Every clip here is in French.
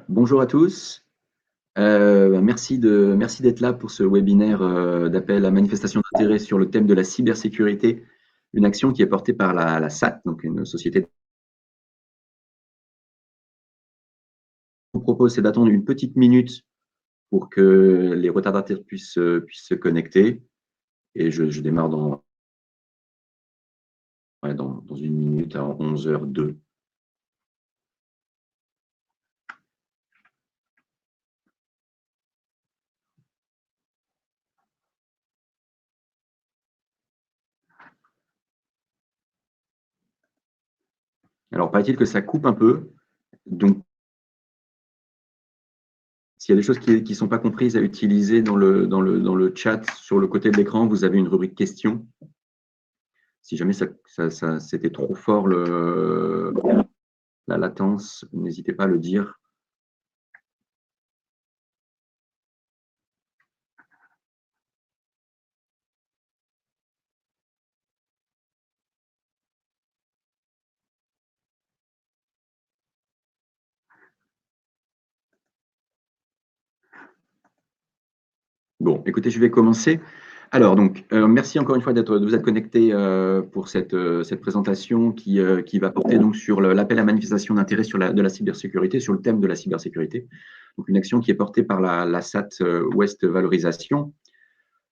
Bonjour à tous. Merci d'être là pour ce webinaire d'appel à manifestation d'intérêt sur le thème de la cybersécurité, une action qui est portée par la SAT, donc une société. Ce que je vous propose, c'est d'attendre une petite minute pour que les retardataires puissent se connecter. Et je démarre dans une minute à 11h02. Alors, paraît-il que ça coupe un peu. Donc, s'il y a des choses qui ne sont pas comprises à utiliser dans le chat sur le côté de l'écran, vous avez une rubrique questions. Si jamais c'était trop fort la latence, n'hésitez pas à le dire. Bon, écoutez, je vais commencer. Alors, donc, merci encore une fois de vous être connecté pour cette présentation qui va porter donc sur l'appel à manifestation d'intérêt de la cybersécurité, sur le thème de la cybersécurité. Donc, une action qui est portée par la SAT Ouest Valorisation.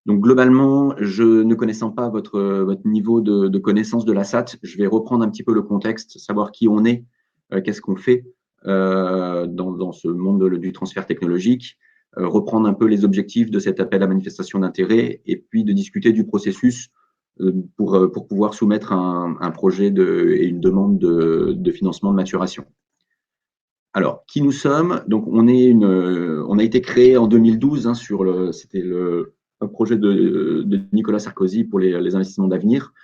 Donc, globalement, je ne connaissant pas votre niveau de connaissance de la SAT, je vais reprendre un petit peu le contexte, savoir qui on est, qu'est-ce qu'on fait dans ce monde du transfert technologique, reprendre un peu les objectifs de cet appel à manifestation d'intérêt et puis de discuter du processus pour pouvoir soumettre un projet et une demande de financement de maturation. Alors, qui nous sommes? Donc, on a été créé en 2012 c'était un projet de Nicolas Sarkozy pour les investissements d'avenir.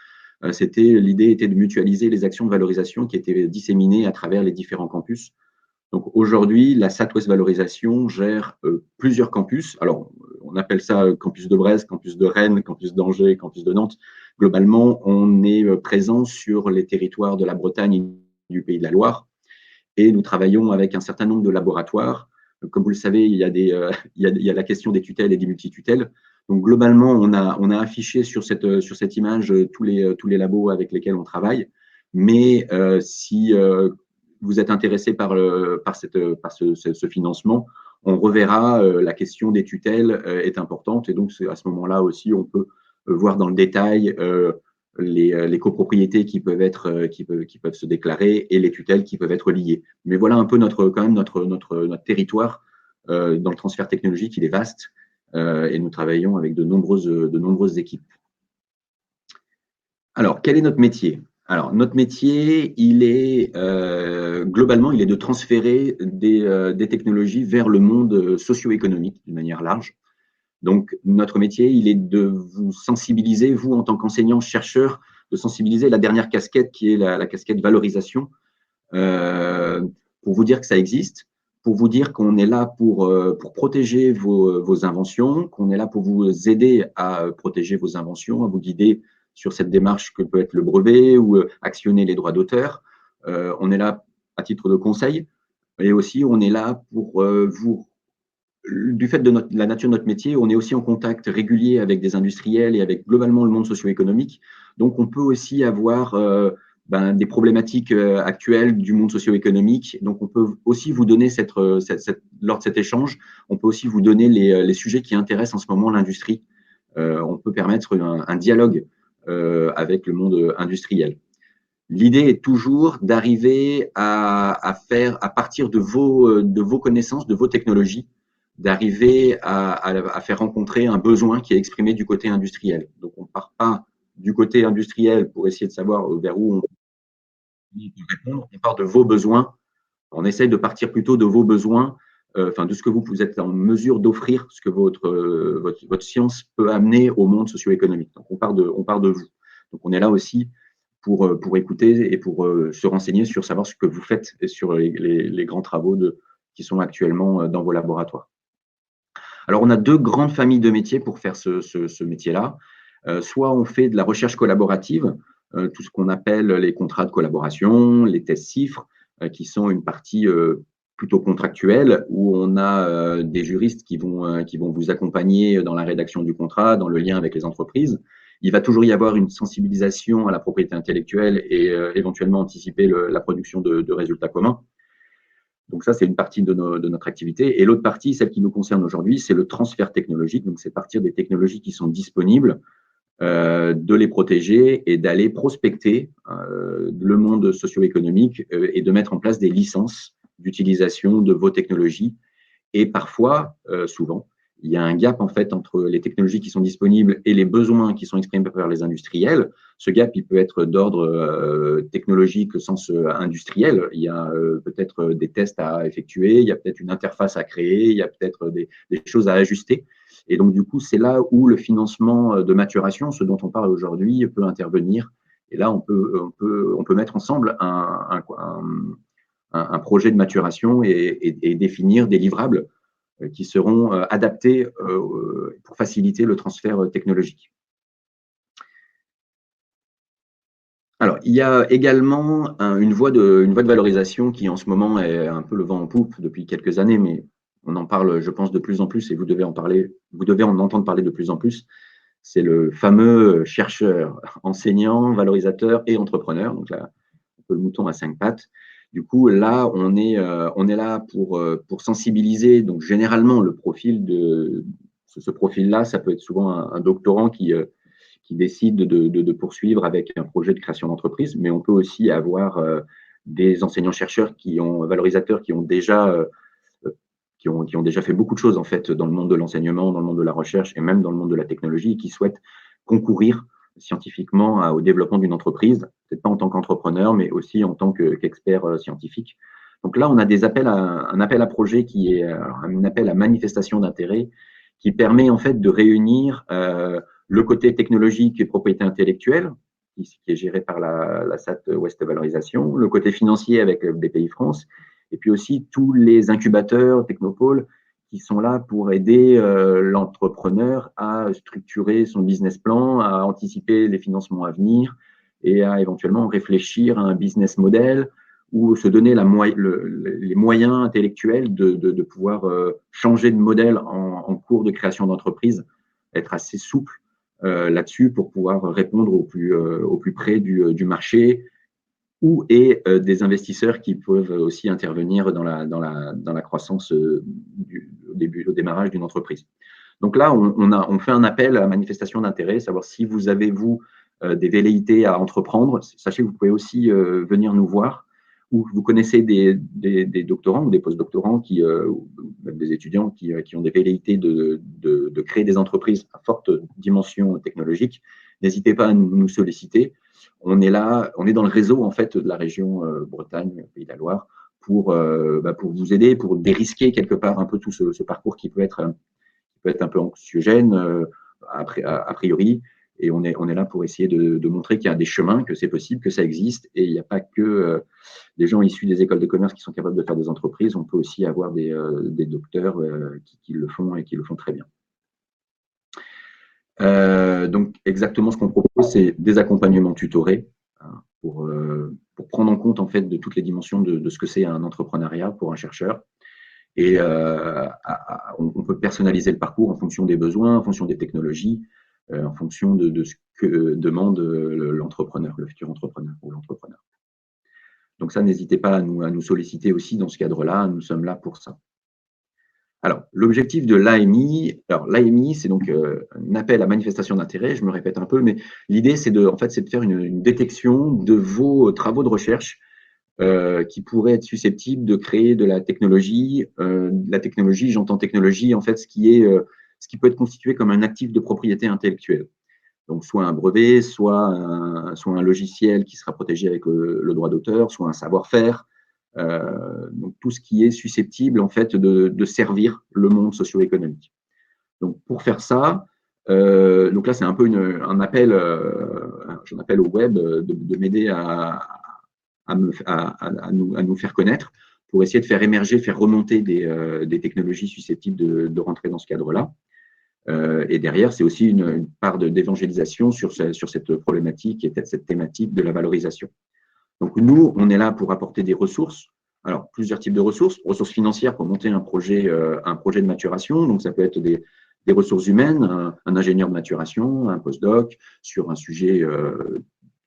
L'idée était de mutualiser les actions de valorisation qui étaient disséminées à travers les différents campus. Donc aujourd'hui, la SAT Ouest Valorisation gère plusieurs campus. Alors, on appelle ça campus de Brest, campus de Rennes, campus d'Angers, campus de Nantes. Globalement, on est présent sur les territoires de la Bretagne et du Pays de la Loire. Et nous travaillons avec un certain nombre de laboratoires. Comme vous le savez, il y a la question des tutelles et des multitutelles. Donc globalement, on a affiché sur cette image tous les labos avec lesquels on travaille. Mais si vous êtes intéressé par ce financement, on reverra la question des tutelles est importante. Et donc à ce moment-là aussi, on peut voir dans le détail les copropriétés qui peuvent se déclarer et les tutelles qui peuvent être liées. Mais voilà un peu notre territoire dans le transfert technologique, il est vaste et nous travaillons avec de nombreuses équipes. Alors, quel est notre métier? Alors, notre métier, globalement, il est de transférer des technologies vers le monde socio-économique d'une manière large. Donc, notre métier, il est de vous sensibiliser, vous, en tant qu'enseignant, chercheur, de sensibiliser la dernière casquette qui est la casquette valorisation, pour vous dire que ça existe, pour vous dire qu'on est là pour protéger vos inventions, qu'on est là pour vous aider à protéger vos inventions, à vous guider sur cette démarche que peut être le brevet ou actionner les droits d'auteur. On est là à titre de conseil, et aussi on est là pour vous du fait de la nature de notre métier, on est aussi en contact régulier avec des industriels et avec globalement le monde socio-économique. Donc, on peut aussi avoir des problématiques actuelles du monde socio-économique. Donc, on peut aussi vous donner, lors de cet échange, on peut aussi vous donner les sujets qui intéressent en ce moment l'industrie. On peut permettre un dialogue avec le monde industriel. L'idée est toujours d'arriver à partir de vos connaissances, de vos technologies, d'arriver à faire rencontrer un besoin qui est exprimé du côté industriel. Donc, on ne part pas du côté industriel pour essayer de savoir vers où on peut répondre, on part de vos besoins. On essaye de partir plutôt de vos besoins, de ce que vous êtes en mesure d'offrir, ce que votre science peut amener au monde socio-économique. Donc, on part de vous. Donc, on est là aussi pour écouter et pour se renseigner sur savoir ce que vous faites et sur les grands travaux qui sont actuellement dans vos laboratoires. Alors, on a deux grandes familles de métiers pour faire ce métier-là. Soit on fait de la recherche collaborative, tout ce qu'on appelle les contrats de collaboration, les tests CIFRE, qui sont une partie plutôt contractuel, où on a des juristes qui vont vous accompagner dans la rédaction du contrat, dans le lien avec les entreprises. Il va toujours y avoir une sensibilisation à la propriété intellectuelle et éventuellement anticiper la production de résultats communs. Donc ça, c'est une partie de notre activité. Et l'autre partie, celle qui nous concerne aujourd'hui, c'est le transfert technologique. Donc c'est partir des technologies qui sont disponibles, de les protéger et d'aller prospecter le monde socio-économique et de mettre en place des licences d'utilisation de vos technologies. Et parfois, souvent, il y a un gap en fait entre les technologies qui sont disponibles et les besoins qui sont exprimés par les industriels. Ce gap, il peut être d'ordre technologique au sens industriel. Il y a peut-être des tests à effectuer, il y a peut-être une interface à créer, il y a peut-être des choses à ajuster. Et donc, du coup, c'est là où le financement de maturation, ce dont on parle aujourd'hui, peut intervenir. Et là, on peut mettre ensemble un projet de maturation et définir des livrables qui seront adaptés pour faciliter le transfert technologique. Alors, il y a également une voie de valorisation qui, en ce moment, est un peu le vent en poupe depuis quelques années, mais on en parle, je pense, de plus en plus, et vous devez en entendre parler de plus en plus. C'est le fameux chercheur, enseignant, valorisateur et entrepreneur. Donc là, un peu le mouton à 5 pattes. Du coup, là, on est là pour sensibiliser. Donc, généralement, le profil ce profil-là, ça peut être souvent un doctorant qui décide de poursuivre avec un projet de création d'entreprise, mais on peut aussi avoir des enseignants-chercheurs valorisateurs qui ont déjà fait beaucoup de choses en fait dans le monde de l'enseignement, dans le monde de la recherche et même dans le monde de la technologie, qui souhaitent concourir scientifiquement au développement d'une entreprise, peut-être pas en tant qu'entrepreneur, mais aussi en tant qu'expert scientifique. Donc là, on a un appel à projet qui est un appel à manifestation d'intérêt qui permet en fait de réunir le côté technologique et propriété intellectuelle, qui est géré par la SAT Ouest Valorisation, le côté financier avec BPI France, et puis aussi tous les incubateurs, technopoles, qui sont là pour aider l'entrepreneur à structurer son business plan, à anticiper les financements à venir et à éventuellement réfléchir à un business model ou se donner les moyens intellectuels de pouvoir changer de modèle en cours de création d'entreprise, être assez souple là-dessus pour pouvoir répondre au plus près du marché et des investisseurs qui peuvent aussi intervenir dans la croissance au démarrage d'une entreprise. Donc là, on fait un appel à manifestation d'intérêt, savoir si vous avez, vous, des velléités à entreprendre. Sachez que vous pouvez aussi venir nous voir, ou vous connaissez des doctorants ou des post-doctorants ou même des étudiants qui ont des velléités de créer des entreprises à forte dimension technologique. N'hésitez pas à nous solliciter. On est là, on est dans le réseau en fait de la région Bretagne, Pays de la Loire, pour vous aider, pour dérisquer quelque part un peu tout ce parcours qui peut être un peu anxiogène a priori. Et on est là pour essayer de montrer qu'il y a des chemins, que c'est possible, que ça existe. Et il n'y a pas que des gens issus des écoles de commerce qui sont capables de faire des entreprises. On peut aussi avoir des docteurs qui le font et qui le font très bien. Donc, exactement ce qu'on propose, c'est des accompagnements tutorés hein, pour prendre en compte en fait de toutes les dimensions de ce que c'est un entrepreneuriat pour un chercheur. Et on peut personnaliser le parcours en fonction des besoins, en fonction des technologies, en fonction de ce que demande l'entrepreneur, le futur entrepreneur ou l'entrepreneur. Donc ça, n'hésitez pas à nous solliciter aussi dans ce cadre-là. Nous sommes là pour ça. Alors, l'objectif de l'AMI, c'est donc un appel à manifestation d'intérêt, je me répète un peu, mais l'idée, c'est de faire une détection de vos travaux de recherche qui pourraient être susceptibles de créer de la technologie. J'entends technologie, en fait, ce qui peut être constitué comme un actif de propriété intellectuelle. Donc, soit un brevet, soit un logiciel qui sera protégé avec le droit d'auteur, soit un savoir-faire. Donc tout ce qui est susceptible en fait de servir le monde socio-économique. Donc pour faire ça, donc là c'est un peu un appel, j'en appelle au web de m'aider à nous faire connaître pour essayer de faire émerger, faire remonter des technologies susceptibles de rentrer dans ce cadre-là. Et derrière, c'est aussi une part d'évangélisation sur cette problématique et cette thématique de la valorisation. Donc nous, on est là pour apporter des ressources Alors, plusieurs types de ressources. Ressources financières pour monter un projet de maturation. Donc, ça peut être des ressources humaines, un ingénieur de maturation, un postdoc sur un sujet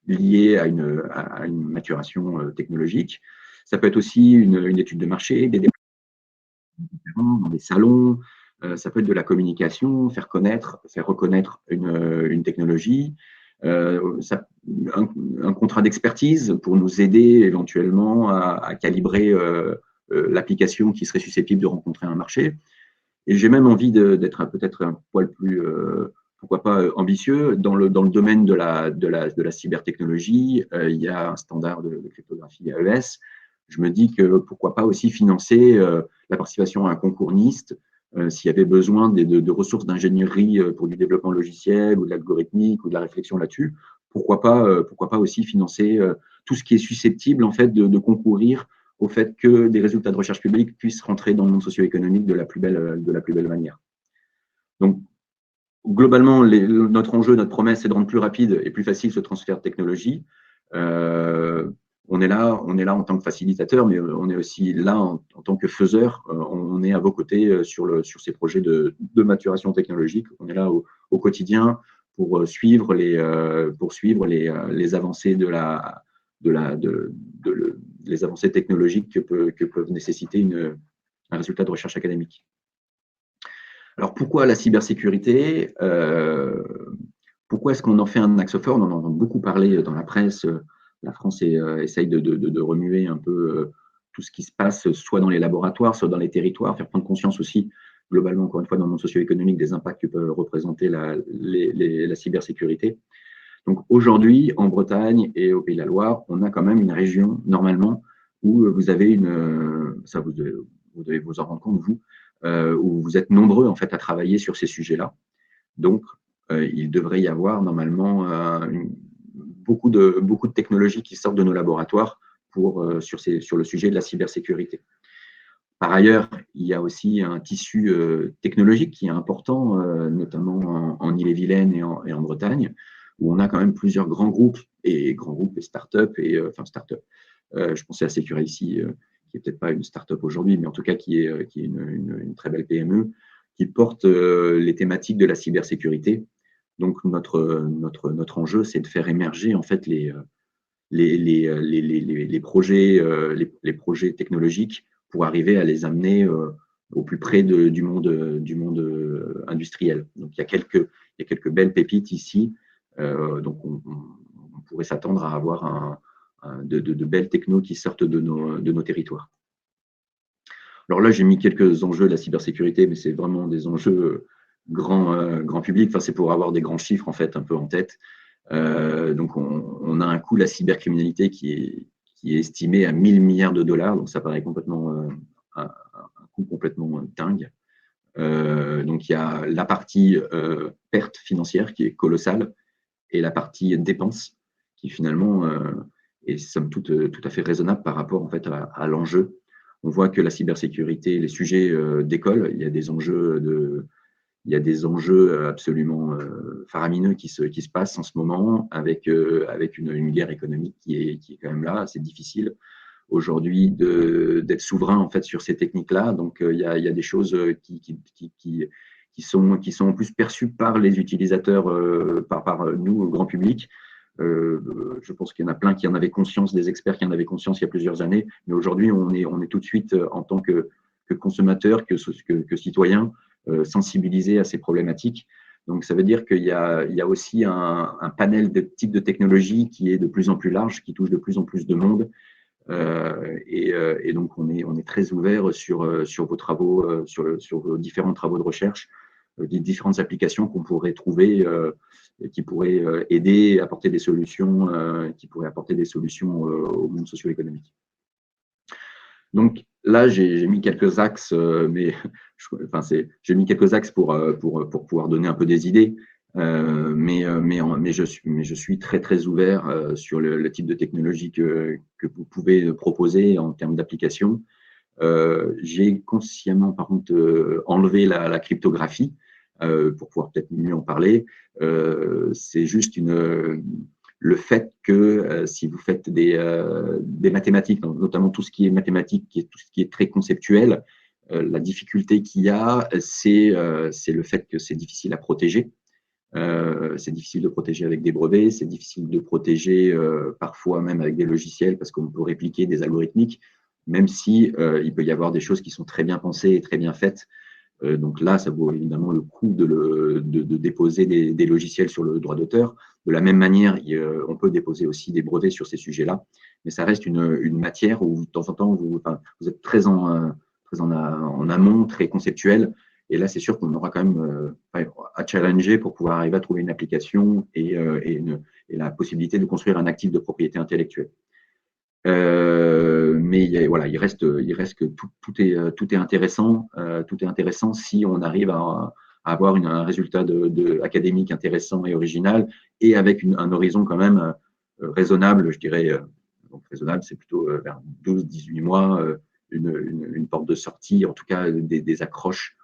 lié à une maturation technologique. Ça peut être aussi une étude de marché, des déplacements dans des salons. Ça peut être de la communication, faire reconnaître une technologie. Un contrat d'expertise pour nous aider éventuellement à calibrer l'application qui serait susceptible de rencontrer un marché. Et j'ai même envie d'être peut-être un poil plus, pourquoi pas, ambitieux. Dans le domaine de la cybertechnologie, il y a un standard de cryptographie AES. Je me dis que pourquoi pas aussi financer la participation à un concours NIST s'il y avait besoin de ressources d'ingénierie pour du développement logiciel ou de l'algorithmique ou de la réflexion là-dessus. Pourquoi pas aussi financer tout ce qui est susceptible en fait de concourir au fait que des résultats de recherche publique puissent rentrer dans le monde socio-économique de la plus belle manière. Donc, globalement, notre enjeu, notre promesse, c'est de rendre plus rapide et plus facile ce transfert de technologie. On est là en tant que facilitateur, mais on est aussi là en tant que faiseur. On est à vos côtés sur ces projets de maturation technologique. On est là au quotidien pour suivre les avancées les avancées technologiques que peuvent nécessiter un résultat de recherche académique. Alors, pourquoi la cybersécurité Pourquoi est-ce qu'on en fait un axe fort? On en entend beaucoup parler dans la presse. La France essaye de remuer un peu tout ce qui se passe, soit dans les laboratoires, soit dans les territoires, faire prendre conscience aussi, globalement, encore une fois, dans le monde socio-économique, des impacts que peut représenter la cybersécurité. Donc aujourd'hui, en Bretagne et au Pays de la Loire, on a quand même une région, normalement, où vous avez ça vous devez vous en rendre compte, vous, où vous êtes nombreux en fait à travailler sur ces sujets-là. Donc, il devrait y avoir normalement beaucoup de technologies qui sortent de nos laboratoires sur le sujet de la cybersécurité. Par ailleurs, il y a aussi un tissu technologique qui est important, notamment en Ille-et-Vilaine et en Bretagne, où on a quand même plusieurs grands groupes et startups startups. Je pensais à Secura ici, qui n'est peut-être pas une startup aujourd'hui, mais en tout cas qui est une très belle PME, qui porte les thématiques de la cybersécurité. Donc notre enjeu, c'est de faire émerger en fait les projets technologiques pour arriver à les amener au plus près du monde industriel. Donc il y a quelques belles pépites ici. Donc on pourrait s'attendre à avoir de belles technos qui sortent de nos territoires. Alors là, j'ai mis quelques enjeux de la cybersécurité, mais c'est vraiment des enjeux grand public. Enfin, c'est pour avoir des grands chiffres en fait un peu en tête. Donc on a un coût de la cybercriminalité qui est estimé à 1000 milliards de dollars. Donc ça paraît complètement un coût complètement dingue. Donc il y a la partie perte financière qui est colossale et la partie dépense qui finalement est somme toute tout à fait raisonnable par rapport en fait à l'enjeu. On voit que la cybersécurité, les sujets décollent. Il y a des enjeux absolument faramineux qui se passent en ce moment avec une guerre économique qui est quand même là. C'est difficile aujourd'hui d'être souverain en fait sur ces techniques-là. Donc il y a des choses qui sont en plus perçues par les utilisateurs, par nous, au grand public. Je pense qu'il y en a plein qui en avaient conscience, des experts qui en avaient conscience il y a plusieurs années, mais aujourd'hui on est tout de suite en tant que consommateur, que citoyen, sensibilisé à ces problématiques. Donc ça veut dire qu'il y a aussi un panel de types de technologies qui est de plus en plus large, qui touche de plus en plus de monde. Et donc on est très ouvert sur vos travaux, sur vos différents travaux de recherche, des différentes applications qu'on pourrait trouver, qui pourraient aider, apporter des solutions, au monde socio-économique. Donc là, j'ai mis quelques axes, j'ai mis quelques axes pour pouvoir donner un peu des idées. Mais je suis très très ouvert sur le type de technologie que vous pouvez proposer en termes d'application. J'ai consciemment par contre enlevé la cryptographie pour pouvoir peut-être mieux en parler. C'est juste le fait que si vous faites des mathématiques, notamment tout ce qui est mathématiques, tout ce qui est très conceptuel, la difficulté qu'il y a, c'est le fait que c'est difficile à protéger. C'est difficile de protéger avec des brevets, c'est difficile de protéger parfois même avec des logiciels parce qu'on peut répliquer des algorithmiques, même si il peut y avoir des choses qui sont très bien pensées et très bien faites. Donc là, ça vaut évidemment le coup de déposer des logiciels sur le droit d'auteur. De la même manière, on peut déposer aussi des brevets sur ces sujets-là, mais ça reste une matière où de temps en temps, vous êtes en amont, très conceptuel. Et là, c'est sûr qu'on aura quand même à challenger pour pouvoir arriver à trouver une application et la possibilité de construire un actif de propriété intellectuelle. Mais voilà, il reste que tout est intéressant. Tout est intéressant si on arrive à avoir un résultat académique intéressant et original et avec un horizon quand même raisonnable, je dirais. Donc raisonnable, c'est plutôt vers 12-18 mois, une porte de sortie, en tout cas des accroches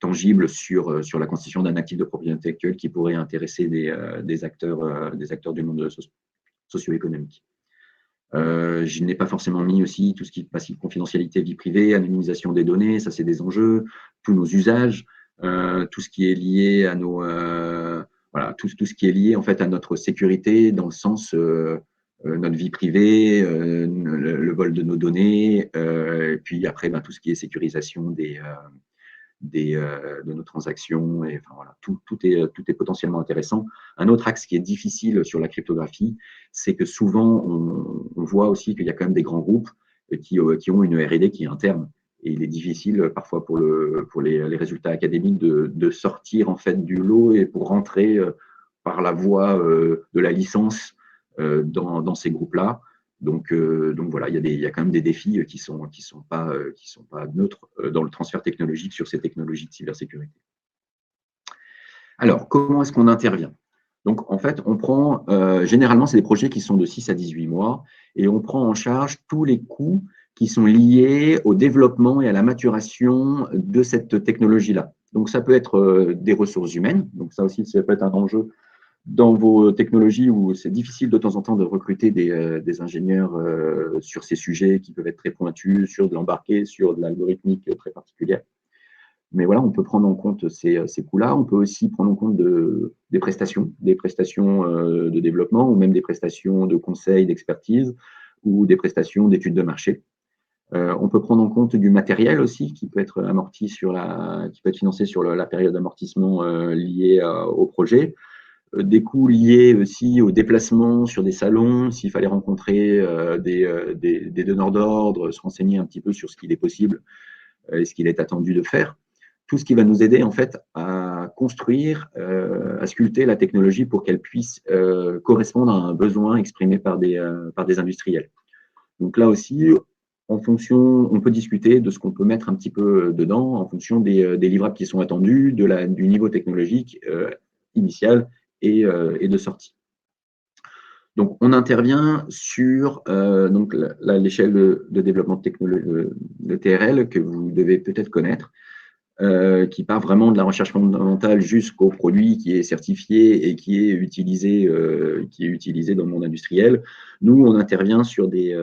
tangibles sur la constitution d'un actif de propriété intellectuelle qui pourrait intéresser des acteurs du monde socio-économique. Je n'ai pas forcément mis aussi tout ce qui est passive confidentialité, vie privée, anonymisation des données, ça c'est des enjeux, tous nos usages, tout ce qui est lié à voilà, tout ce qui est lié en fait à notre sécurité dans le sens notre vie privée, le vol de nos données, et puis après tout ce qui est sécurisation de nos transactions. Et, enfin, voilà, tout est potentiellement intéressant. Un autre axe qui est difficile sur la cryptographie, c'est que souvent, on voit aussi qu'il y a quand même des grands groupes qui ont une R&D qui est interne. Et il est difficile parfois pour les résultats académiques de sortir en fait du lot et pour rentrer par la voie de la licence dans ces groupes-là. Donc voilà, il y a quand même des défis qui sont pas neutres dans le transfert technologique sur ces technologies de cybersécurité. Alors, comment est-ce qu'on intervient? Donc, en fait, on prend, généralement, c'est des projets qui sont de 6 à 18 mois, et on prend en charge tous les coûts qui sont liés au développement et à la maturation de cette technologie-là. Donc, ça peut être des ressources humaines, donc ça aussi, ça peut être un enjeu dans vos technologies où c'est difficile de temps en temps de recruter des ingénieurs sur ces sujets qui peuvent être très pointus, sur de l'embarqué, sur de l'algorithmique très particulière. Mais voilà, on peut prendre en compte ces coûts-là. On peut aussi prendre en compte des prestations de développement ou même des prestations de conseil, d'expertise ou des prestations d'études de marché. On peut prendre en compte du matériel aussi qui peut être amorti qui peut être financé sur la période d'amortissement liée au projet. Des coûts liés aussi au déplacement sur des salons, s'il fallait rencontrer des donneurs d'ordre, se renseigner un petit peu sur ce qu'il est possible et ce qu'il est attendu de faire. Tout ce qui va nous aider en fait à construire, à sculpter la technologie pour qu'elle puisse correspondre à un besoin exprimé par des industriels. Donc là aussi, en fonction, on peut discuter de ce qu'on peut mettre un petit peu dedans en fonction des livrables qui sont attendus, du niveau technologique initial et de sortie. Donc, on intervient sur l'échelle de développement de technologie, le TRL, que vous devez peut-être connaître, qui part vraiment de la recherche fondamentale jusqu'au produit qui est certifié et qui est utilisé dans le monde industriel. Nous, on intervient sur des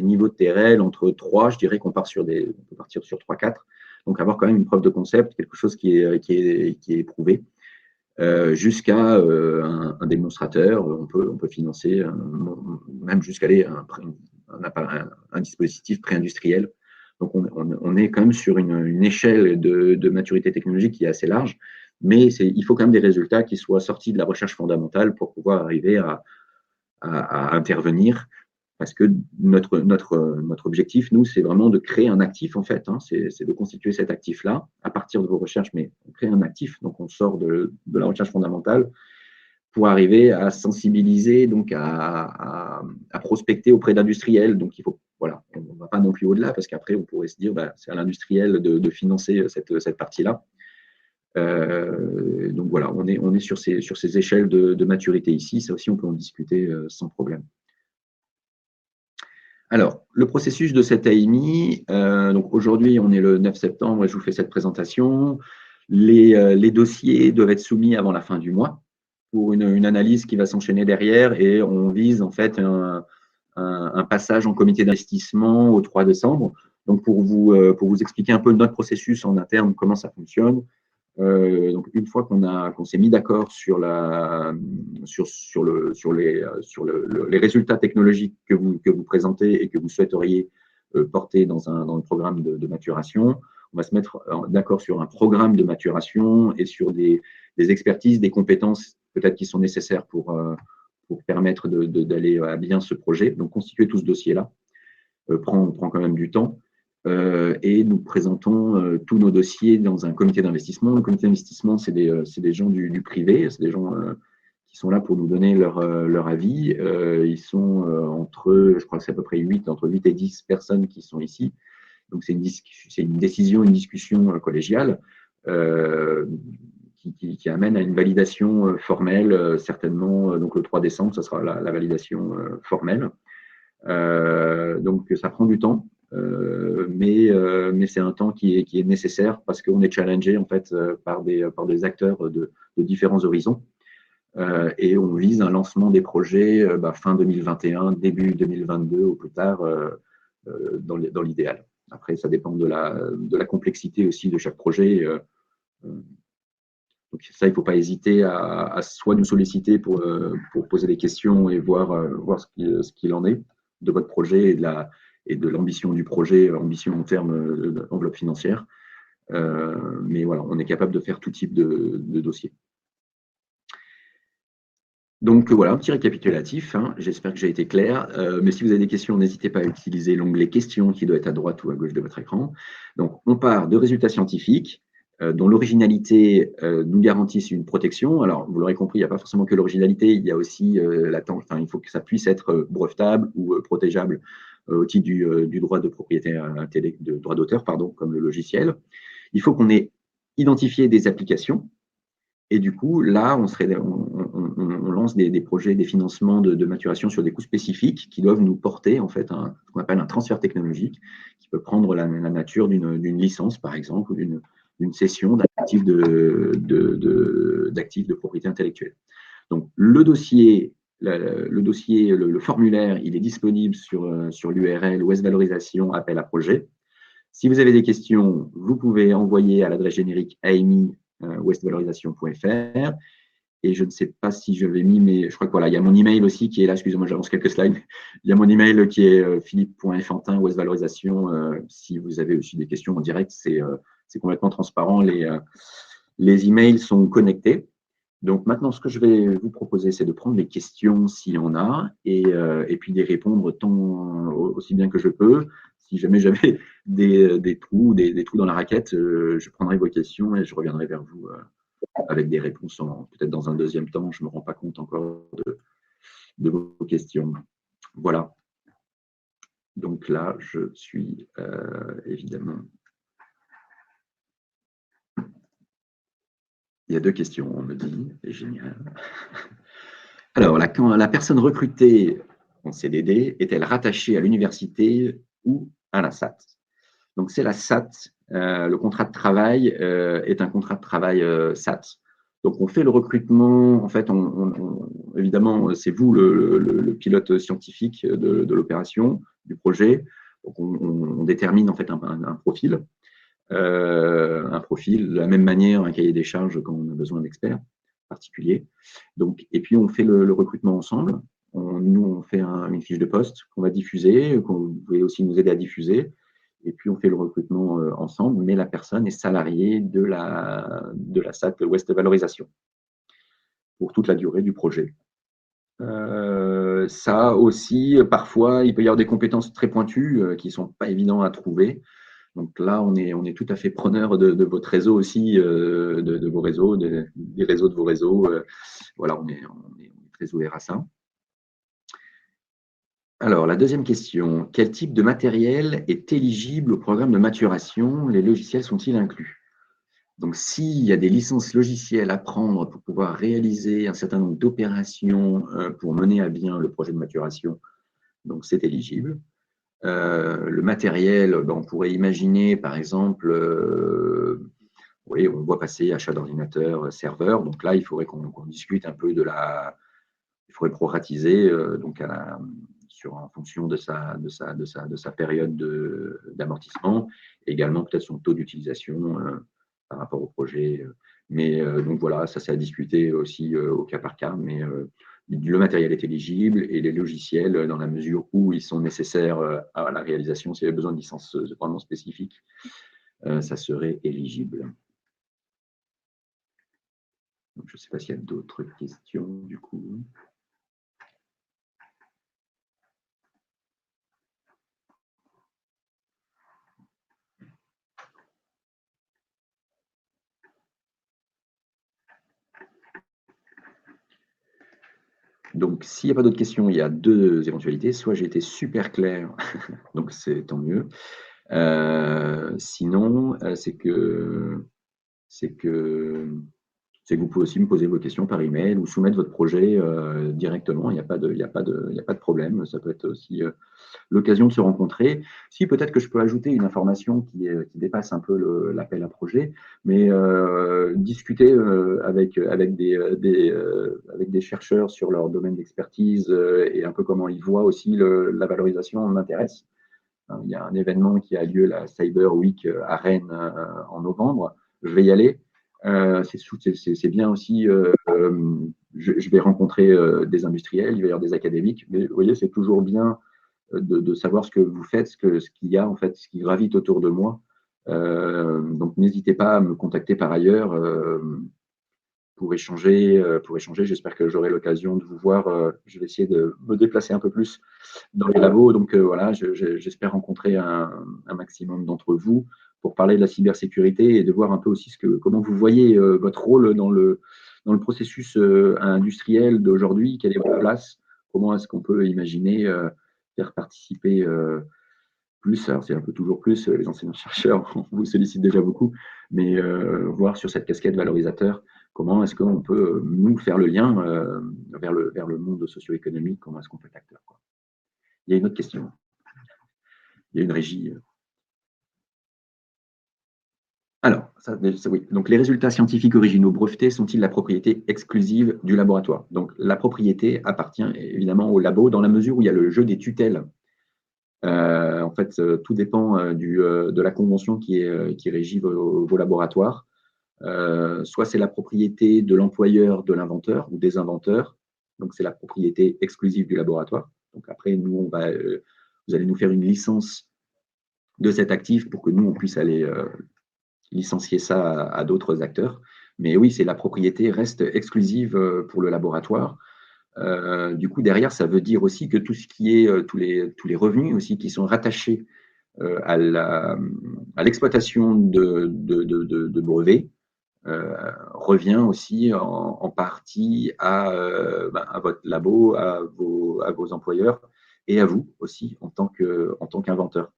niveaux de TRL entre 3, je dirais qu'on peut partir sur 3-4. Donc, avoir quand même une preuve de concept, quelque chose qui est éprouvé. Jusqu'à un démonstrateur, on peut financer même jusqu'à aller un dispositif pré-industriel. Donc on est quand même sur une échelle de maturité technologique qui est assez large, mais il faut quand même des résultats qui soient sortis de la recherche fondamentale pour pouvoir arriver à intervenir. Parce que notre objectif, nous, c'est vraiment de créer un actif, en fait. Hein, c'est de constituer cet actif-là à partir de vos recherches, mais on crée un actif, donc on sort de la recherche fondamentale pour arriver à sensibiliser, donc à prospecter auprès d'industriels. Donc, voilà, on ne va pas non plus au-delà, parce qu'après, on pourrait se dire, c'est à l'industriel de financer cette partie-là. Donc, voilà, on est sur ces échelles de maturité ici. Ça aussi, on peut en discuter sans problème. Alors, le processus de cette AMI, donc aujourd'hui, on est le 9 septembre et je vous fais cette présentation. Les dossiers doivent être soumis avant la fin du mois. pour une analyse qui va s'enchaîner derrière et on vise en fait un passage en comité d'investissement au 3 décembre. Donc, pour vous expliquer un peu notre processus en interne, comment ça fonctionne, donc une fois qu'on s'est mis d'accord sur les résultats technologiques que vous présentez et que vous souhaiteriez porter dans le programme de maturation, on va se mettre d'accord sur un programme de maturation et sur des expertises, des compétences peut-être qui sont nécessaires pour permettre d'aller à bien ce projet. Donc, constituer tout ce dossier-là prend quand même du temps. Et nous présentons tous nos dossiers dans un comité d'investissement. Le comité d'investissement, c'est des gens du privé, c'est des gens qui sont là pour nous donner leur avis. Ils sont je crois que c'est à peu près entre 8 et 10 personnes qui sont ici. Donc, c'est une décision, une discussion collégiale qui amène à une validation formelle, certainement. Donc, le 3 décembre, ça sera la validation formelle. Donc, ça prend du temps. Mais c'est un temps qui est nécessaire parce qu'on est challengé en fait par des acteurs de différents horizons et on vise un lancement des projets fin 2021, début 2022 au plus tard dans l'idéal. Après, ça dépend de la complexité aussi de chaque projet. Donc ça, il ne faut pas hésiter à soit nous solliciter pour poser des questions et voir ce qu'il en est de votre projet et de l'ambition du projet, ambition en termes d'enveloppe financière. Mais voilà, on est capable de faire tout type de dossier. Donc voilà, un petit récapitulatif. J'espère que j'ai été clair. Mais si vous avez des questions, n'hésitez pas à utiliser l'onglet questions qui doit être à droite ou à gauche de votre écran. Donc on part de résultats scientifiques dont l'originalité nous garantisse une protection. Alors, vous l'aurez compris, il n'y a pas forcément que l'originalité, il y a aussi il faut que ça puisse être brevetable ou protégeable au titre du droit de propriété de droit d'auteur, comme le logiciel. Il faut qu'on ait identifié des applications. Et du coup, là, on lance des projets, des financements de maturation sur des coûts spécifiques qui doivent nous porter en fait ce qu'on appelle un transfert technologique qui peut prendre la nature d'une licence, par exemple, ou d'une cession d'actifs d'actifs de propriété intellectuelle. Donc, le dossier, le formulaire, il est disponible sur l'URL West Valorisation appel à projet. Si vous avez des questions, vous pouvez envoyer à l'adresse générique amy@westvalorisation.fr. Et je ne sais pas si je l'ai mis, mais je crois que voilà, il y a mon email aussi qui est là. Excusez-moi, j'avance quelques slides. Il y a mon email qui est philippe.fantin, West Valorisation. Si vous avez aussi des questions en direct, c'est complètement transparent. Les emails sont connectés. Donc maintenant, ce que je vais vous proposer, c'est de prendre les questions s'il y en a et puis d'y répondre aussi bien que je peux. Si jamais j'avais des trous dans la raquette, je prendrai vos questions et je reviendrai vers vous avec des réponses peut-être dans un deuxième temps. Je ne me rends pas compte encore de vos questions. Voilà. Donc là, je suis évidemment… Il y a 2 questions, on me dit. C'est génial. Alors, quand la personne recrutée en CDD est-elle rattachée à l'université ou à la SAT? Donc, c'est la SAT. Le contrat de travail est un contrat de travail SAT. Donc, on fait le recrutement. En fait, évidemment, c'est vous le pilote scientifique de l'opération, du projet. Donc, on détermine en fait un profil. De la même manière, un cahier des charges quand on a besoin d'experts particuliers. Donc, et puis, on fait le recrutement ensemble. Nous, on fait une fiche de poste qu'on va diffuser, vous pouvez aussi nous aider à diffuser. Et puis, on fait le recrutement ensemble, mais la personne est salariée de la SAT West Valorisation pour toute la durée du projet. Ça aussi, parfois, il peut y avoir des compétences très pointues qui ne sont pas évidentes à trouver. Donc là, on est tout à fait preneur de votre réseau aussi, de vos réseaux, des réseaux de vos réseaux. Voilà, on est très ouvert à ça. Alors, la deuxième question, quel type de matériel est éligible au programme de maturation? Les logiciels sont-ils inclus? Donc, s'il y a des licences logicielles à prendre pour pouvoir réaliser un certain nombre d'opérations pour mener à bien le projet de maturation, donc c'est éligible. Le matériel, on pourrait imaginer, par exemple, Oui, on voit passer achat d'ordinateurs, serveurs. Donc là, il faudrait qu'on discute un peu il faudrait proratiser donc en fonction de sa période d'amortissement, et également peut-être son taux d'utilisation par rapport au projet. Mais donc voilà, ça c'est à discuter aussi au cas par cas. Mais le matériel est éligible et les logiciels, dans la mesure où ils sont nécessaires à la réalisation, s'il y a besoin de licences vraiment spécifiques, ça serait éligible. Donc, je ne sais pas s'il y a d'autres questions du coup. Donc, s'il n'y a pas d'autres questions, il y a deux éventualités. Soit j'ai été super clair, donc c'est tant mieux. Sinon, c'est que c'est que vous pouvez aussi me poser vos questions par email ou soumettre votre projet directement. Il n'y a pas de, il y a pas de, il y a pas de problème. Ça peut être aussi l'occasion de se rencontrer. Si peut-être que je peux ajouter une information qui dépasse un peu l'appel à projet, mais discuter avec des chercheurs sur leur domaine d'expertise et un peu comment ils voient aussi la valorisation m'intéresse. Il y a un événement qui a lieu, la Cyber Week à Rennes en novembre. Je vais y aller. C'est bien aussi. Je vais rencontrer des industriels, il va y avoir des académiques, mais vous voyez, c'est toujours bien de savoir ce que vous faites, ce qu'il y a en fait, ce qui gravite autour de moi. Donc n'hésitez pas à me contacter par ailleurs pour échanger. J'espère que j'aurai l'occasion de vous voir. Je vais essayer de me déplacer un peu plus dans les labos. Donc voilà, j'espère rencontrer un maximum d'entre vous pour parler de la cybersécurité et de voir un peu aussi comment vous voyez votre rôle dans le processus industriel d'aujourd'hui, quelle est votre place, comment est-ce qu'on peut imaginer faire participer plus, alors c'est un peu toujours plus, les enseignants-chercheurs, on vous sollicite déjà beaucoup, mais voir sur cette casquette valorisateur, comment est-ce qu'on peut, nous, faire le lien vers le monde socio-économique, comment est-ce qu'on peut être acteur, quoi. Il y a une autre question. Il y a une régie. Alors, oui. Donc, les résultats scientifiques originaux brevetés sont-ils la propriété exclusive du laboratoire? Donc, la propriété appartient évidemment au labo dans la mesure où il y a le jeu des tutelles. En fait, tout dépend de la convention qui régit vos laboratoires. Soit c'est la propriété de l'employeur de l'inventeur ou des inventeurs, donc c'est la propriété exclusive du laboratoire. Donc après, nous, vous allez nous faire une licence de cet actif pour que nous, on puisse aller licencier ça à d'autres acteurs. Mais oui, c'est la propriété reste exclusive pour le laboratoire. Du coup, derrière, ça veut dire aussi que tout ce qui est tous les revenus aussi qui sont rattachés à l'exploitation de brevets revient aussi en partie à votre labo, à vos employeurs et à vous aussi en tant qu'inventeur.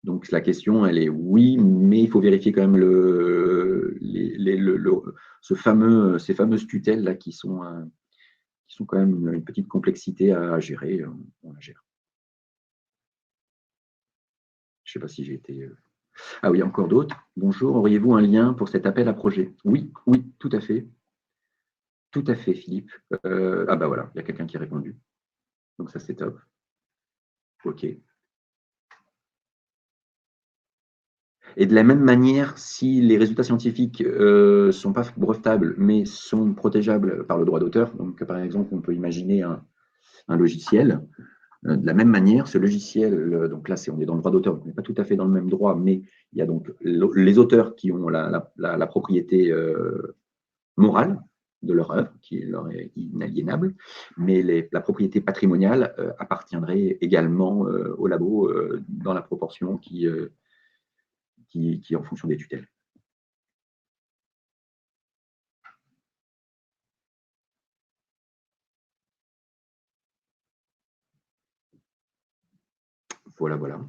Donc la question, elle est oui, mais il faut vérifier quand même ces fameuses tutelles là qui sont quand même une petite complexité à gérer. On la gère. Je ne sais pas si j'ai été. Ah oui, encore d'autres. Bonjour, auriez-vous un lien pour cet appel à projet? Oui, oui, tout à fait. Tout à fait, Philippe. Ah bah voilà, il y a quelqu'un qui a répondu. Donc ça, c'est top. OK. Et de la même manière, si les résultats scientifiques ne sont pas brevetables, mais sont protégeables par le droit d'auteur, donc par exemple, on peut imaginer un logiciel. De la même manière, ce logiciel, donc là, on est dans le droit d'auteur, on n'est pas tout à fait dans le même droit, mais il y a donc les auteurs qui ont la propriété morale de leur œuvre, qui leur est inaliénable, mais la propriété patrimoniale appartiendrait également au labo dans la proportion qui est en fonction des tutelles. Voilà, voilà.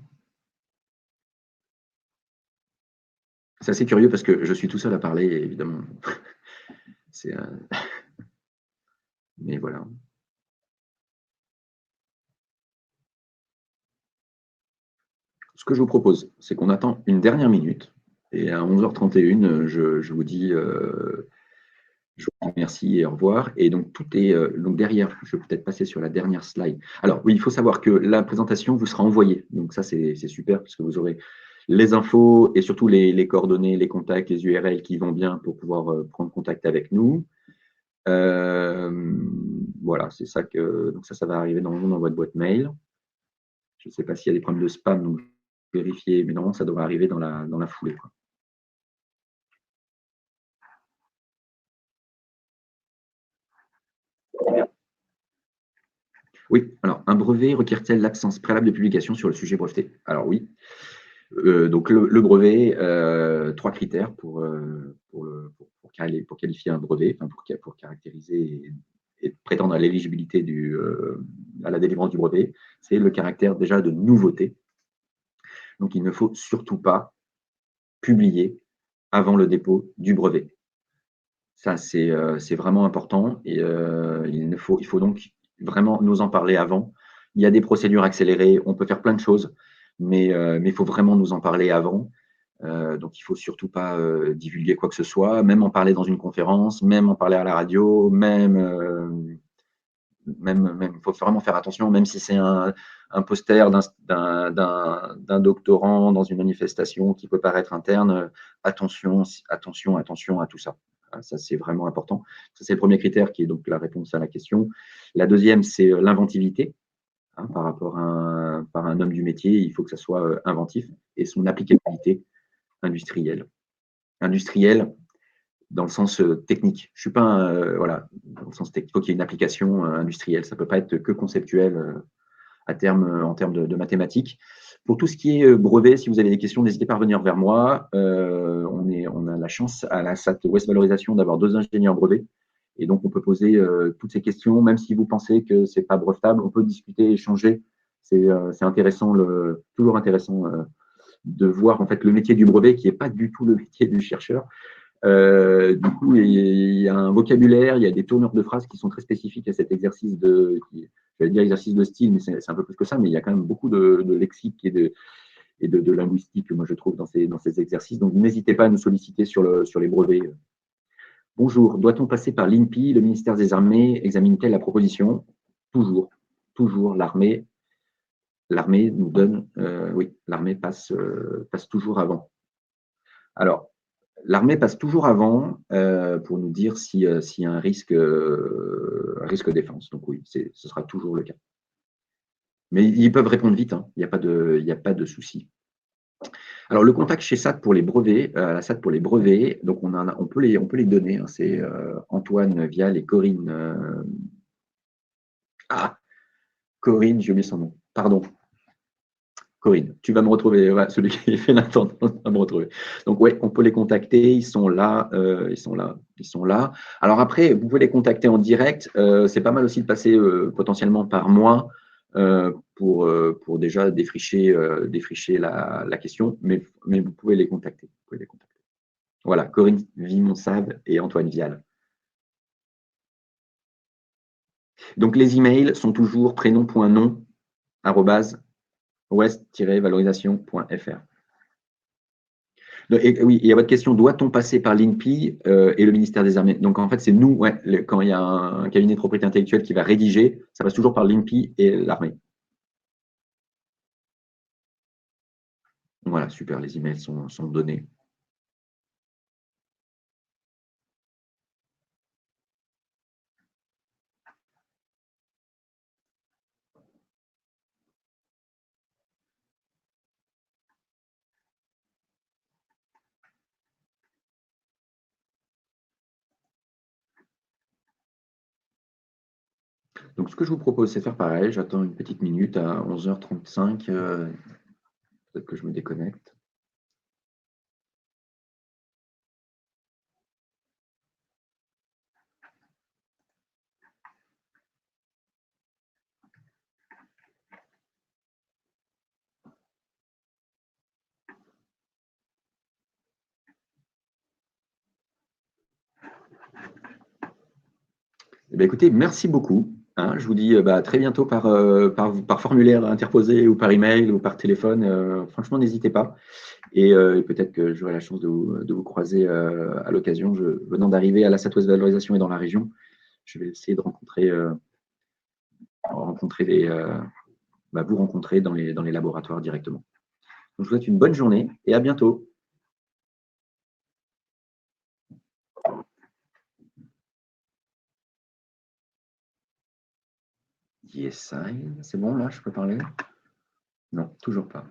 C'est assez curieux parce que je suis tout seul à parler, évidemment. C'est, mais voilà. Ce que je vous propose, c'est qu'on attend une dernière minute Et à 11h31, je vous dis merci et au revoir. Et donc, tout est donc derrière. Je vais peut-être passer sur la dernière slide. Alors, oui, il faut savoir que la présentation vous sera envoyée. Donc, ça, c'est super parce que vous aurez les infos et surtout les coordonnées, les contacts, les URL qui vont bien pour pouvoir prendre contact avec nous. Voilà, c'est ça que. Donc, ça va arriver dans votre boîte mail. Je ne sais pas s'il y a des problèmes de spam, donc vérifier, mais normalement, ça devrait arriver dans la foulée, quoi. Oui, alors un brevet requiert-il l'absence préalable de publication sur le sujet breveté? Alors oui. Donc le brevet, trois critères pour qualifier un brevet, enfin pour caractériser et prétendre à l'éligibilité à la délivrance du brevet, c'est le caractère déjà de nouveauté. Donc il ne faut surtout pas publier avant le dépôt du brevet. Ça, c'est vraiment important et il faut donc vraiment nous en parler avant. Il y a des procédures accélérées, on peut faire plein de choses, mais il faut vraiment nous en parler avant. Donc il ne faut surtout pas divulguer quoi que ce soit, même en parler dans une conférence, même en parler à la radio, il faut vraiment faire attention, même si c'est un poster d'un doctorant dans une manifestation qui peut paraître interne, attention, attention, attention à tout ça. Ça, c'est vraiment important. Ça, c'est le premier critère qui est donc la réponse à la question. La deuxième, c'est l'inventivité. Hein, par un homme du métier, il faut que ça soit inventif et son applicabilité industrielle. Industrielle, dans le sens technique. Je suis pas voilà, dans le sens technique. Il faut qu'il y ait une application industrielle. Ça peut pas être que conceptuel en termes de mathématiques. Pour tout ce qui est brevet, si vous avez des questions, n'hésitez pas à revenir vers moi. On a la chance à la SAT Ouest Valorisation d'avoir 2 ingénieurs brevets. Et donc, on peut poser toutes ces questions, même si vous pensez que c'est pas brevetable, on peut discuter, échanger. C'est intéressant, toujours intéressant de voir en fait le métier du brevet qui n'est pas du tout le métier du chercheur. Du coup, il y a un vocabulaire, il y a des tournures de phrases qui sont très spécifiques à cet exercice je vais dire exercice de style, mais c'est un peu plus que ça, mais il y a quand même beaucoup de lexique et de linguistique, moi je trouve, dans ces exercices. Donc n'hésitez pas à nous solliciter sur les brevets. Bonjour, doit-on passer par l'INPI? Le ministère des Armées examine-t-elle la proposition? Toujours, toujours, l'armée nous donne, oui, l'armée passe toujours avant. Alors, l'armée passe toujours avant pour nous dire s'il y a un risque défense. Donc oui, ce sera toujours le cas. Mais ils peuvent répondre vite, hein. Il n'y a pas de souci. Alors, le contact chez SAT pour les brevets, la SAT pour les brevets, donc on peut les donner. Hein. C'est Antoine Vial et Corinne. Corinne, j'ai oublié son nom. Pardon. Corinne, tu vas me retrouver, ouais, celui qui fait l'intendant va me retrouver. Donc ouais, on peut les contacter, ils sont là, ils sont là, ils sont là. Alors après, vous pouvez les contacter en direct. C'est pas mal aussi de passer potentiellement par moi pour déjà défricher la question, mais vous pouvez les contacter. Vous pouvez les contacter. Voilà, Corinne Vimonsave et Antoine Vial. Donc les emails sont toujours prénom.nom @ouest-valorisation.fr. Oui, et à votre question, doit-on passer par l'INPI et le ministère des Armées? Donc en fait, c'est nous, ouais, quand il y a un cabinet de propriété intellectuelle qui va rédiger, ça passe toujours par l'INPI et l'armée. Voilà, super, les emails sont donnés. Donc ce que je vous propose, c'est de faire pareil. J'attends une petite minute à 11h35. Peut-être que je me déconnecte. Eh bien, écoutez, merci beaucoup. Hein, je vous dis à très bientôt par formulaire interposé ou par email ou par téléphone. Franchement, n'hésitez pas. et peut-être que j'aurai la chance de vous croiser à l'occasion. Venant d'arriver à la Southwest Valorisation et dans la région, je vais essayer de rencontrer vous rencontrer dans les laboratoires directement. Donc, je vous souhaite une bonne journée et à bientôt. Yes, c'est bon là, je peux parler? Non, toujours pas.